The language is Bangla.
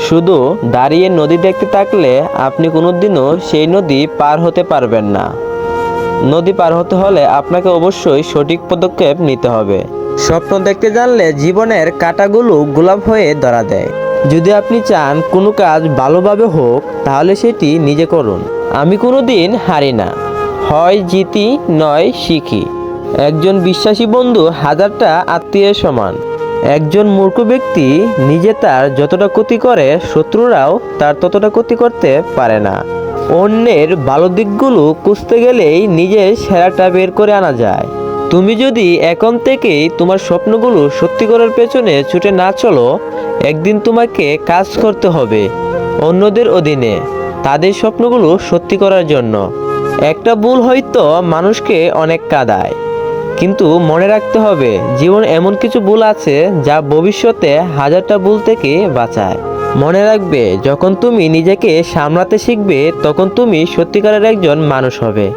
শুধু দাঁড়িয়ে নদী দেখতে থাকলে আপনি কোনোদিনও সেই নদী পার হতে পারবেন না। নদী পার হতে হলে আপনাকে অবশ্যই সঠিক পদক্ষেপ নিতে হবে। স্বপ্ন দেখতে জানলে জীবনের কাঁটাগুলো গোলাপ হয়ে ধরা দেয়। যদি আপনি চান কোনো কাজ ভালোভাবে হোক, তাহলে সেটি নিজে করুন। আমি কোনোদিন হারি না, হয় জিতি নয় শিখি। একজন বিশ্বাসী বন্ধু হাজারটা আত্মীয়ের সমান। একজন মূর্খ ব্যক্তি নিজে তার যতটা ক্ষতি করে, শত্রুরাও তার ততটা ক্ষতি করতে পারে না। অন্যের ভালো দিকগুলো খুঁজতে গেলেই নিজের সেরাটা বের করে আনা যায়। তুমি যদি এখন থেকেই তোমার স্বপ্নগুলো সত্যি করার পেছনে ছুটে না চলো, একদিন তোমাকে কাজ করতে হবে অন্যদের অধীনে, তাদের স্বপ্নগুলো সত্যি করার জন্য। একটা ভুল হয়তো মানুষকে অনেক কাঁদায়, কিন্তু মনে রাখতে হবে জীবন এমন কিছু ভুল আছে যা ভবিষ্যতে হাজারটা ভুল থেকে বাঁচায়। মনে রাখবে, যখন তুমি নিজেকে সামলাতে শিখবে তখন তুমি সত্যিকারের একজন মানুষ হবে।